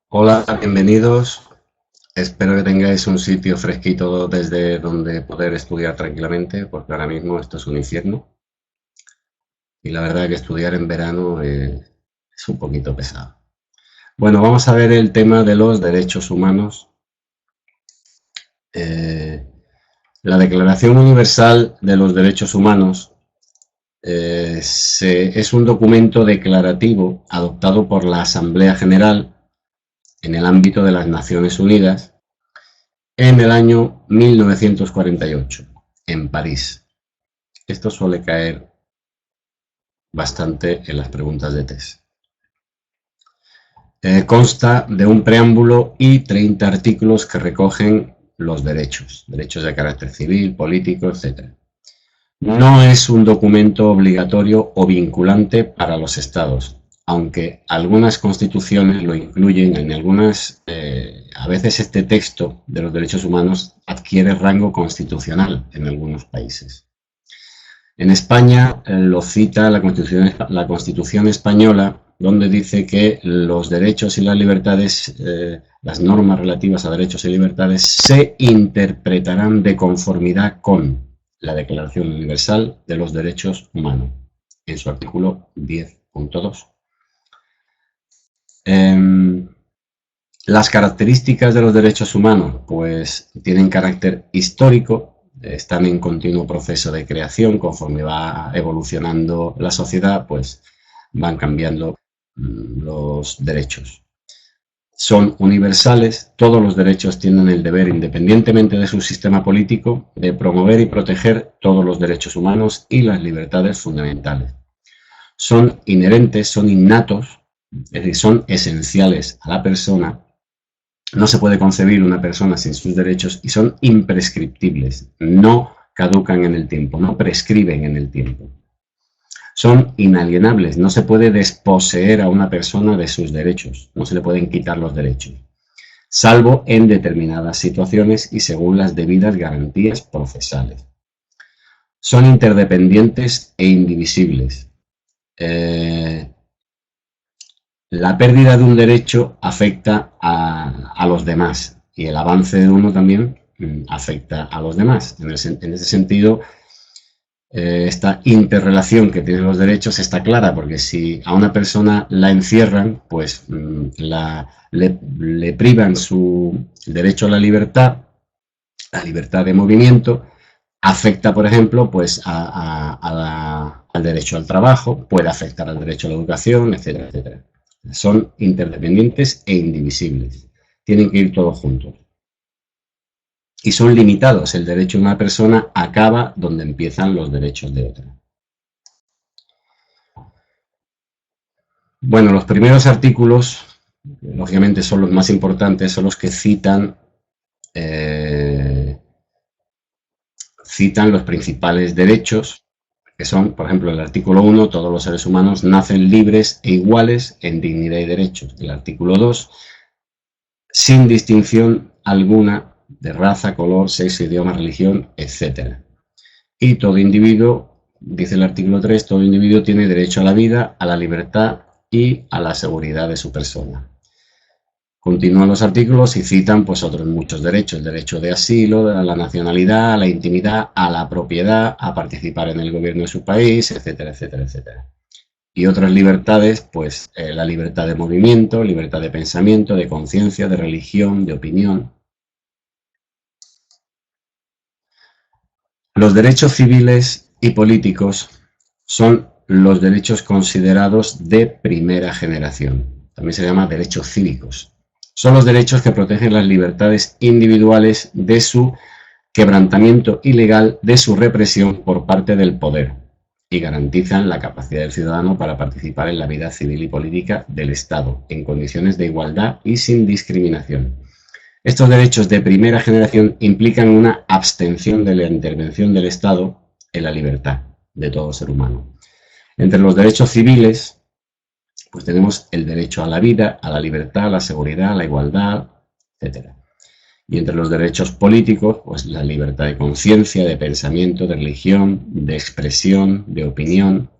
Hola, bienvenidos. Espero que tengáis un sitio fresquito desde donde poder estudiar tranquilamente, porque ahora mismo esto es un infierno. Y la verdad que estudiar en verano es un poquito pesado. Bueno, vamos a ver el tema de los derechos humanos. Eh, la Declaración Universal de los Derechos Humanos es un documento declarativo adoptado por la Asamblea General en el ámbito de las Naciones Unidas en el año 1948, en París. Esto suele caer bastante en las preguntas de test. Consta de un preámbulo y 30 artículos que recogen los derechos de carácter civil, político, etc. No es un documento obligatorio o vinculante para los estados, aunque algunas constituciones lo incluyen. En algunas, a veces este texto de los derechos humanos adquiere rango constitucional en algunos países. En España lo cita la Constitución española, donde dice que los derechos y las libertades, las normas relativas a derechos y libertades, se interpretarán de conformidad con la Declaración Universal de los Derechos Humanos, en su artículo 10.2. Las características de los derechos humanos, pues tienen carácter histórico, están en continuo proceso de creación. Conforme va evolucionando la sociedad, pues van cambiando los derechos. Son universales. Todos los derechos tienen el deber, independientemente de su sistema político, de promover y proteger todos los derechos humanos y las libertades fundamentales. Son inherentes, son innatos, es decir, son esenciales a la persona. No se puede concebir una persona sin sus derechos y son imprescriptibles, no caducan en el tiempo, no prescriben en el tiempo. Son inalienables, no se puede desposeer a una persona de sus derechos, no se le pueden quitar los derechos, salvo en determinadas situaciones y según las debidas garantías procesales. Son interdependientes e indivisibles. La pérdida de un derecho afecta a los demás y el avance de uno también afecta a los demás. En ese sentido, esta interrelación que tienen los derechos está clara, porque si a una persona la encierran, pues le privan su derecho a la libertad de movimiento. Afecta, por ejemplo, pues al derecho al trabajo, puede afectar al derecho a la educación, etcétera, etcétera. Son interdependientes e indivisibles. Tienen que ir todos juntos. Y son limitados. El derecho de una persona acaba donde empiezan los derechos de otra. Bueno, los primeros artículos, lógicamente, son los más importantes, son los que citan los principales derechos, que son, por ejemplo, el artículo 1, todos los seres humanos nacen libres e iguales en dignidad y derechos. El artículo 2, sin distinción alguna de raza, color, sexo, idioma, religión, etc. Y todo individuo, dice el artículo 3, todo individuo tiene derecho a la vida, a la libertad y a la seguridad de su persona. Continúan los artículos y citan pues otros muchos derechos: el derecho de asilo, a la nacionalidad, a la intimidad, a la propiedad, a participar en el gobierno de su país, etcétera, etcétera, etcétera. Y otras libertades, pues la libertad de movimiento, libertad de pensamiento, de conciencia, de religión, de opinión. Los derechos civiles y políticos son los derechos considerados de primera generación. También se llama derechos cívicos. Son los derechos que protegen las libertades individuales de su quebrantamiento ilegal, de su represión por parte del poder, y garantizan la capacidad del ciudadano para participar en la vida civil y política del Estado, en condiciones de igualdad y sin discriminación. Estos derechos de primera generación implican una abstención de la intervención del Estado en la libertad de todo ser humano. Entre los derechos civiles, pues tenemos el derecho a la vida, a la libertad, a la seguridad, a la igualdad, etc. Y entre los derechos políticos, pues la libertad de conciencia, de pensamiento, de religión, de expresión, de opinión.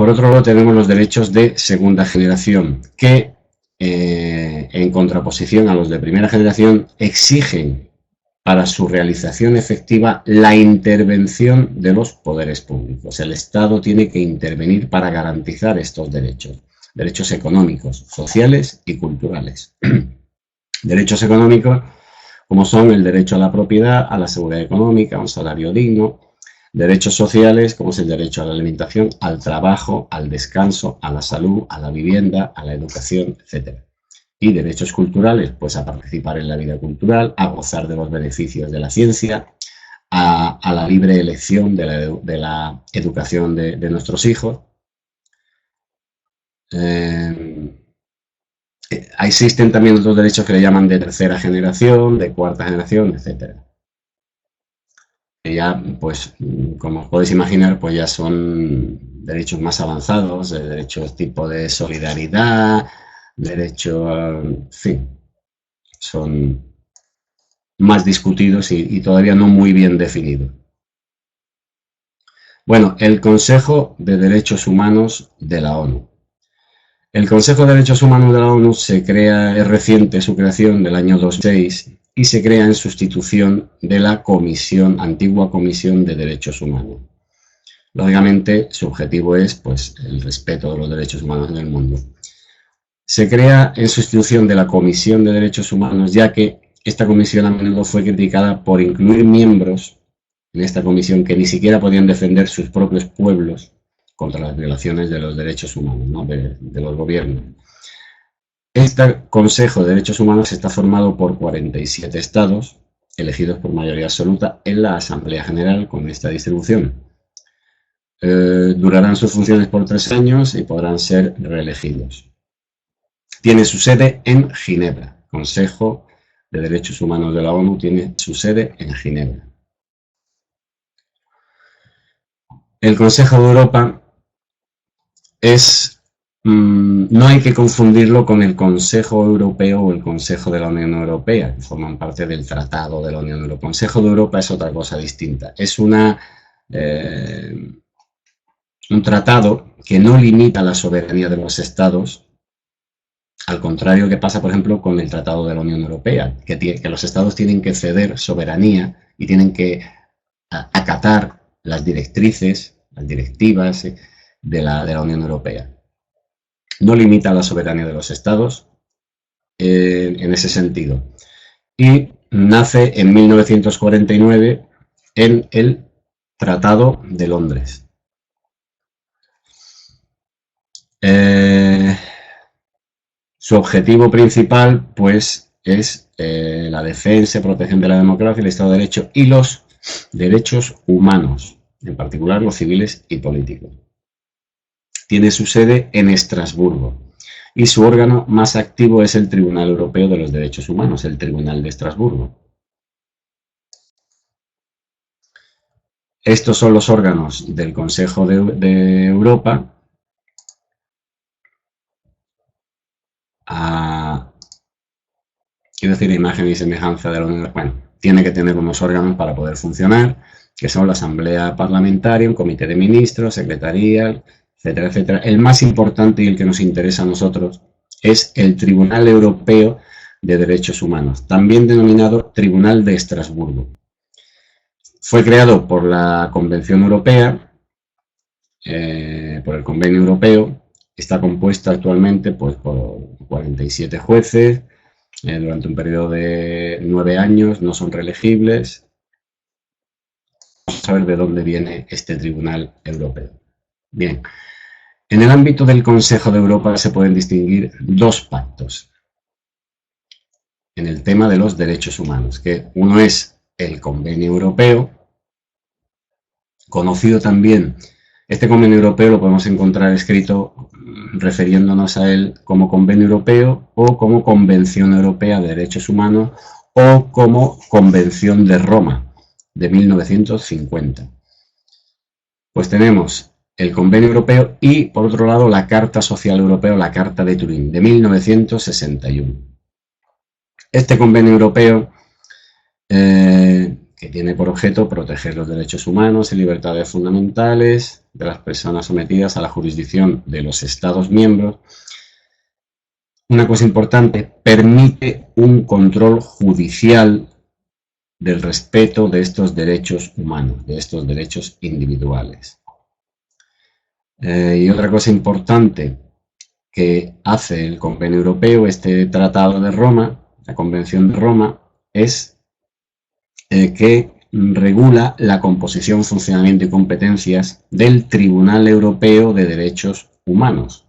Por otro lado, tenemos los derechos de segunda generación, que en contraposición a los de primera generación exigen para su realización efectiva la intervención de los poderes públicos. El Estado tiene que intervenir para garantizar estos derechos. Derechos económicos, sociales y culturales. Derechos económicos como son el derecho a la propiedad, a la seguridad económica, a un salario digno. Derechos sociales como es el derecho a la alimentación, al trabajo, al descanso, a la salud, a la vivienda, a la educación, etc. Y derechos culturales, pues a participar en la vida cultural, a gozar de los beneficios de la ciencia, a la libre elección de la educación de nuestros hijos. Existen también otros derechos que le llaman de tercera generación, de cuarta generación, etc. Que ya, pues, como os podéis imaginar, pues ya son derechos más avanzados, derechos tipo de solidaridad, derechos, en fin, son más discutidos y todavía no muy bien definidos. Bueno, el Consejo de Derechos Humanos de la ONU. El Consejo de Derechos Humanos de la ONU se crea, es reciente su creación del año 2006 y se crea en sustitución de la antigua Comisión de Derechos Humanos. Lógicamente, su objetivo es pues, el respeto de los derechos humanos en el mundo. Se crea en sustitución de la Comisión de Derechos Humanos, ya que esta comisión a menudo fue criticada por incluir miembros en esta comisión que ni siquiera podían defender sus propios pueblos contra las violaciones de los derechos humanos, ¿no? de los gobiernos. Este Consejo de Derechos Humanos está formado por 47 estados, elegidos por mayoría absoluta en la Asamblea General con esta distribución. Durarán sus funciones por 3 años y podrán ser reelegidos. Tiene su sede en Ginebra. Consejo de Derechos Humanos de la ONU tiene su sede en Ginebra. El Consejo de Europa no hay que confundirlo con el Consejo Europeo o el Consejo de la Unión Europea, que forman parte del Tratado de la Unión Europea. El Consejo de Europa es otra cosa distinta. Es un tratado que no limita la soberanía de los estados, al contrario que pasa, por ejemplo, con el Tratado de la Unión Europea, que los estados tienen que ceder soberanía y tienen que acatar las directrices, las directivas de la Unión Europea. No limita la soberanía de los estados en ese sentido. Y nace en 1949 en el Tratado de Londres. Su objetivo principal, pues, es la defensa y protección de la democracia, el Estado de Derecho y los derechos humanos, en particular los civiles y políticos. Tiene su sede en Estrasburgo y su órgano más activo es el Tribunal Europeo de los Derechos Humanos, el Tribunal de Estrasburgo. Estos son los órganos del Consejo de Europa. Quiero decir, imagen y semejanza de la Unión Europea. Bueno, tiene que tener unos órganos para poder funcionar, que son la Asamblea Parlamentaria, un Comité de Ministros, Secretaría, etcétera, etcétera. El más importante y el que nos interesa a nosotros es el Tribunal Europeo de Derechos Humanos, también denominado Tribunal de Estrasburgo. Fue creado por la Convención Europea, por el Convenio Europeo. Está compuesta actualmente pues, por 47 jueces durante un periodo de 9 años, no son reelegibles. Vamos a ver de dónde viene este Tribunal Europeo. Bien, en el ámbito del Consejo de Europa se pueden distinguir 2 pactos en el tema de los derechos humanos, que uno es el Convenio Europeo, conocido también, este Convenio Europeo lo podemos encontrar escrito refiriéndonos a él como Convenio Europeo o como Convención Europea de Derechos Humanos o como Convención de Roma de 1950. Pues tenemos el Convenio Europeo y, por otro lado, la Carta Social Europea, la Carta de Turín, de 1961. Este Convenio Europeo, que tiene por objeto proteger los derechos humanos y libertades fundamentales de las personas sometidas a la jurisdicción de los Estados miembros. Una cosa importante, permite un control judicial del respeto de estos derechos humanos, de estos derechos individuales. Y otra cosa importante que hace el Convenio Europeo, este Tratado de Roma, la Convención de Roma, es que regula la composición, funcionamiento y competencias del Tribunal Europeo de Derechos Humanos,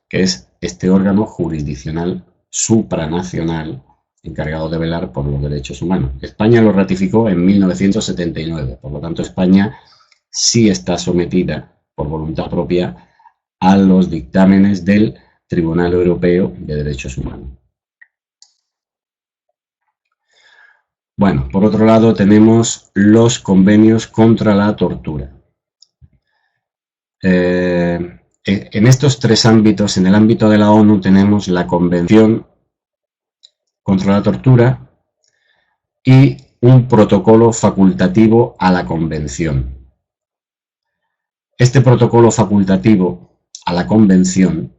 que es este órgano jurisdiccional supranacional encargado de velar por los derechos humanos. España lo ratificó en 1979, por lo tanto España sí está sometida por voluntad propia a los dictámenes del Tribunal Europeo de Derechos Humanos. Bueno, por otro lado tenemos los convenios contra la tortura. En estos tres ámbitos, en el ámbito de la ONU tenemos la Convención contra la Tortura y un protocolo facultativo a la Convención. Este protocolo facultativo a la Convención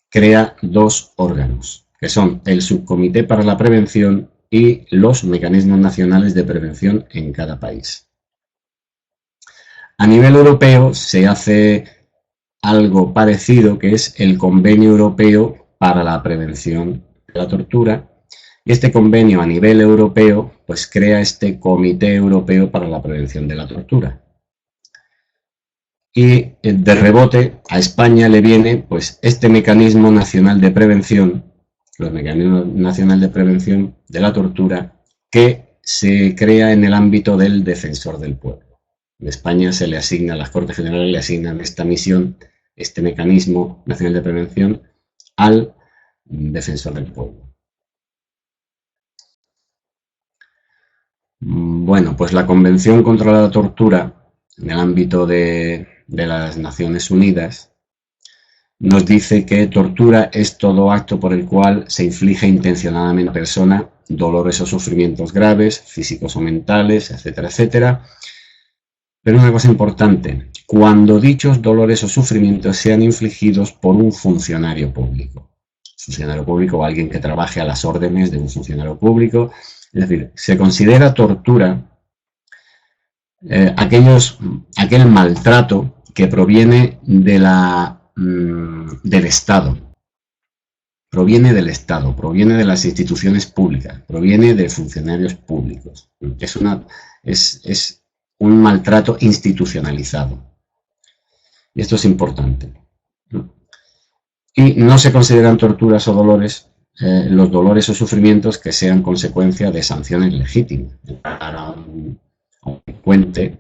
crea dos órganos, que son el Subcomité para la Prevención y los mecanismos nacionales de prevención en cada país. A nivel europeo se hace algo parecido, que es el Convenio Europeo para la Prevención de la Tortura, y este convenio a nivel europeo pues crea este Comité Europeo para la Prevención de la Tortura. Y de rebote a España le viene pues este mecanismo nacional de prevención, los mecanismos nacionales de prevención de la tortura, que se crea en el ámbito del defensor del pueblo. En España se le asigna, a las Cortes Generales le asignan esta misión, este mecanismo nacional de prevención, al defensor del pueblo. Bueno, pues la Convención contra la Tortura, en el ámbito de las Naciones Unidas, nos dice que tortura es todo acto por el cual se inflige intencionadamente a la persona dolores o sufrimientos graves, físicos o mentales, etcétera, etcétera. Pero una cosa importante, cuando dichos dolores o sufrimientos sean infligidos por un funcionario público o alguien que trabaje a las órdenes de un funcionario público, es decir, se considera tortura aquel maltrato que proviene del Estado, proviene de las instituciones públicas, proviene de funcionarios públicos. Es un maltrato institucionalizado. Y esto es importante. Y no se consideran torturas o dolores los dolores o sufrimientos que sean consecuencia de sanciones legítimas para un delincuente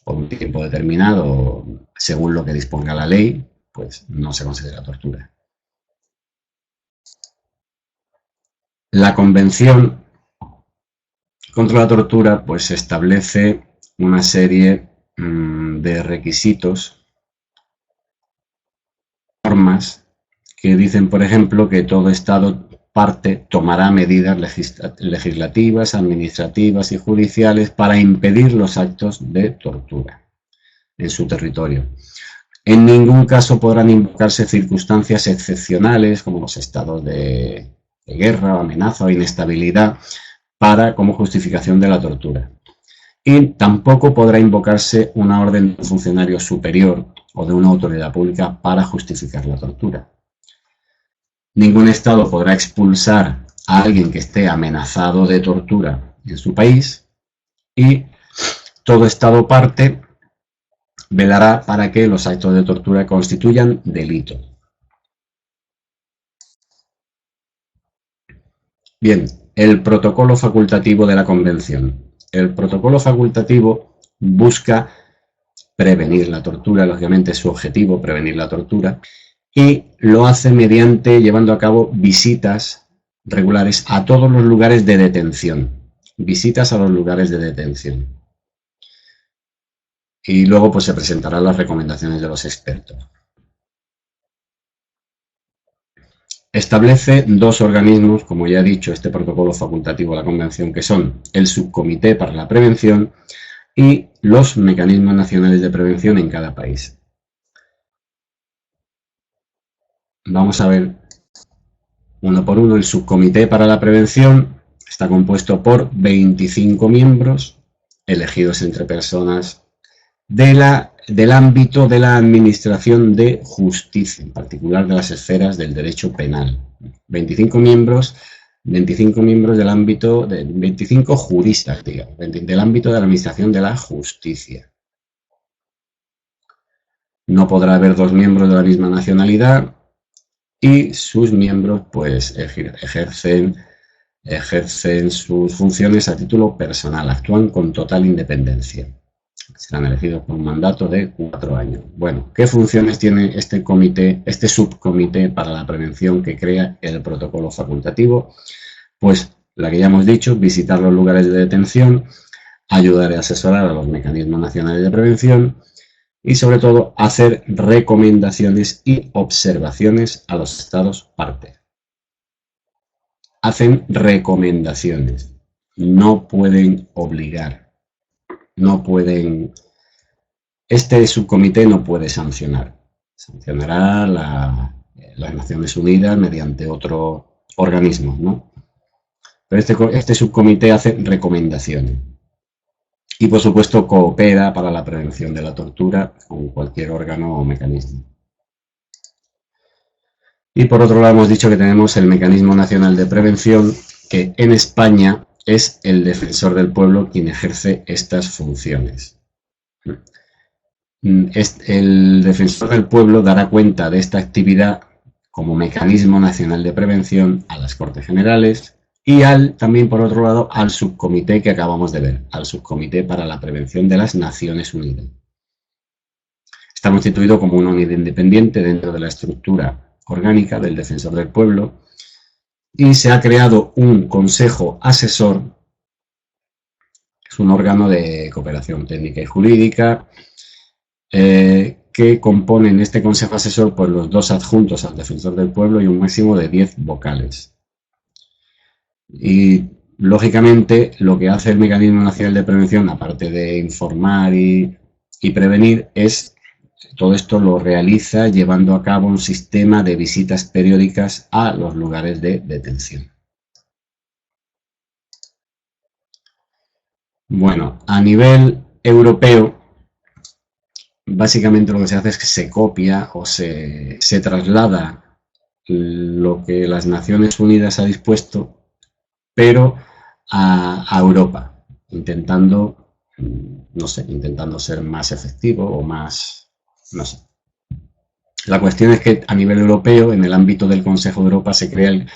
por un tiempo determinado, según lo que disponga la ley, pues no se considera tortura. La Convención contra la Tortura pues establece una serie de requisitos, normas, que dicen, por ejemplo, que todo Estado parte tomará medidas legislativas, administrativas y judiciales para impedir los actos de tortura en su territorio. En ningún caso podrán invocarse circunstancias excepcionales como los estados de guerra, amenaza o inestabilidad como justificación de la tortura. Y tampoco podrá invocarse una orden de un funcionario superior o de una autoridad pública para justificar la tortura. Ningún Estado podrá expulsar a alguien que esté amenazado de tortura en su país y todo Estado parte velará para que los actos de tortura constituyan delito. Bien, el protocolo facultativo de la Convención. El protocolo facultativo busca prevenir la tortura, lógicamente es su objetivo, prevenir la tortura, y lo hace llevando a cabo visitas regulares a todos los lugares de detención. Visitas a los lugares de detención. Y luego pues se presentarán las recomendaciones de los expertos. Establece dos organismos, como ya he dicho, este protocolo facultativo de la Convención, que son el Subcomité para la Prevención y los mecanismos nacionales de prevención en cada país. Vamos a ver uno por uno. El Subcomité para la Prevención está compuesto por 25 miembros elegidos entre personas del ámbito de la administración de justicia, en particular de las esferas del derecho penal. 25 miembros del ámbito, 25 juristas, digamos, del ámbito de la administración de la justicia. No podrá haber dos miembros de la misma nacionalidad y sus miembros pues ejercen sus funciones a título personal, actúan con total independencia. Serán elegidos por un mandato de 4 años. Bueno, ¿qué funciones tiene este subcomité para la prevención que crea el protocolo facultativo? Pues la que ya hemos dicho, visitar los lugares de detención, ayudar y asesorar a los mecanismos nacionales de prevención y sobre todo hacer recomendaciones y observaciones a los estados partes. Hacen recomendaciones, no pueden obligar. No pueden, este subcomité no puede sancionar. Sancionará las Naciones Unidas mediante otro organismo, ¿no? Pero este subcomité hace recomendaciones. Y por supuesto coopera para la prevención de la tortura con cualquier órgano o mecanismo. Y por otro lado hemos dicho que tenemos el Mecanismo Nacional de Prevención, que en España es el defensor del pueblo quien ejerce estas funciones. El defensor del pueblo dará cuenta de esta actividad como mecanismo nacional de prevención a las Cortes Generales y también, por otro lado, al subcomité que acabamos de ver, al subcomité para la prevención de las Naciones Unidas. Está constituido como una unidad independiente dentro de la estructura orgánica del defensor del pueblo y se ha creado un consejo asesor, es un órgano de cooperación técnica y jurídica, que componen este consejo asesor por los 2 adjuntos al defensor del pueblo y un máximo de 10 vocales. Y lógicamente lo que hace el Mecanismo Nacional de Prevención, aparte de informar y prevenir, es todo esto lo realiza llevando a cabo un sistema de visitas periódicas a los lugares de detención. Bueno, a nivel europeo, básicamente lo que se hace es que se copia o se traslada lo que las Naciones Unidas ha dispuesto, pero a Europa, intentando, no sé, intentando ser más efectivo o más, no sé. La cuestión es que a nivel europeo, en el ámbito del Consejo de Europa, se crea el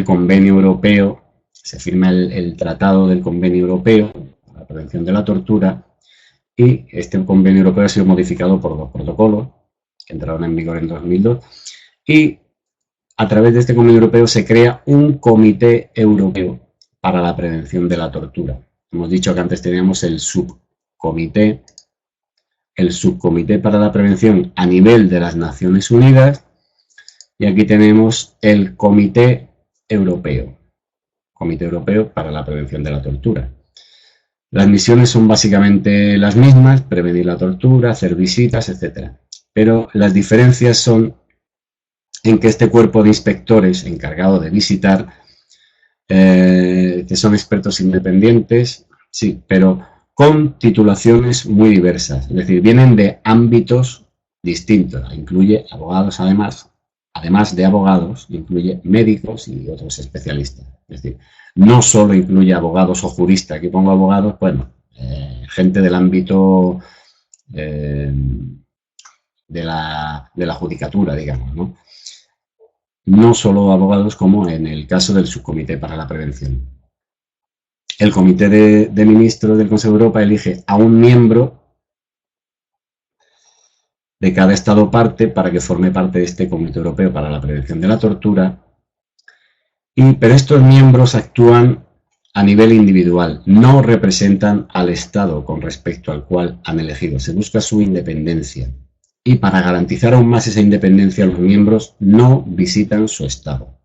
Convenio Europeo, se firma el Tratado del Convenio Europeo para la prevención de la tortura, y este Convenio Europeo ha sido modificado por 2 protocolos que entraron en vigor en 2002, y a través de este Convenio Europeo se crea un Comité Europeo para la prevención de la tortura. Hemos dicho que antes teníamos el subcomité para la prevención a nivel de las Naciones Unidas, y aquí tenemos el Comité Europeo para la prevención de la tortura. Las misiones son básicamente las mismas, prevenir la tortura, hacer visitas, etc. Pero las diferencias son en que este cuerpo de inspectores encargado de visitar, que son expertos independientes, sí, pero con titulaciones muy diversas, es decir, vienen de ámbitos distintos, incluye abogados además de abogados, incluye médicos y otros especialistas, es decir, no solo incluye abogados o juristas, aquí pongo abogados, bueno, gente del ámbito de la judicatura, digamos, ¿no? No solo abogados como en el caso del subcomité para la prevención. El Comité de Ministros del Consejo de Europa elige a un miembro de cada Estado parte para que forme parte de este Comité Europeo para la Prevención de la Tortura, pero estos miembros actúan a nivel individual, no representan al Estado con respecto al cual han elegido, se busca su independencia. y para garantizar aún más esa independencia los miembros no visitan su estado.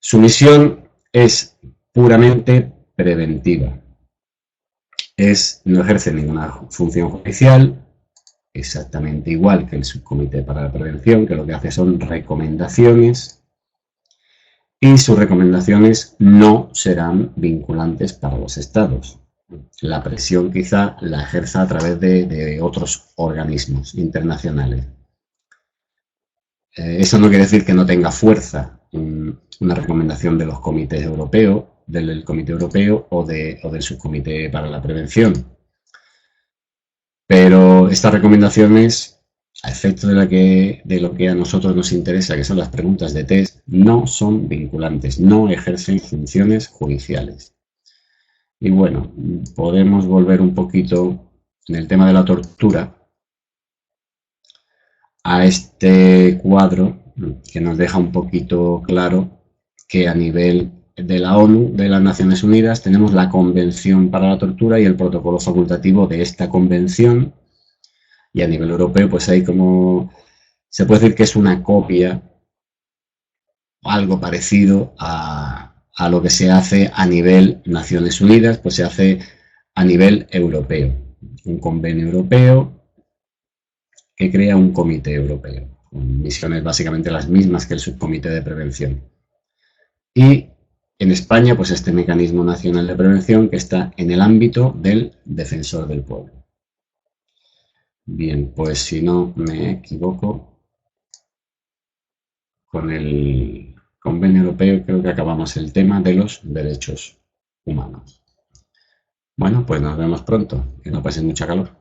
Su misión es puramente preventiva. No ejerce ninguna función judicial, exactamente igual que el Subcomité para la Prevención, que lo que hace son recomendaciones, y sus recomendaciones no serán vinculantes para los estados. La presión quizá la ejerza a través de otros organismos internacionales. Eso no quiere decir que no tenga fuerza una recomendación de los comités europeos, del Comité Europeo o del Subcomité para la Prevención. Pero estas recomendaciones, a efecto de lo que a nosotros nos interesa, que son las preguntas de test, no son vinculantes, no ejercen funciones judiciales. Y bueno, podemos volver un poquito en el tema de la tortura a este cuadro que nos deja un poquito claro que a nivel de la ONU, de las Naciones Unidas, tenemos la Convención para la Tortura y el protocolo facultativo de esta convención, y a nivel europeo pues hay como, se puede decir que es una copia, algo parecido a lo que se hace a nivel Naciones Unidas, pues se hace a nivel europeo, un convenio europeo que crea un comité europeo, con misiones básicamente las mismas que el subcomité de prevención. Y en España, pues este mecanismo nacional de prevención que está en el ámbito del defensor del pueblo. Bien, pues si no me equivoco, con el convenio europeo creo que acabamos el tema de los derechos humanos. Bueno, pues nos vemos pronto, que no pasen mucha calor.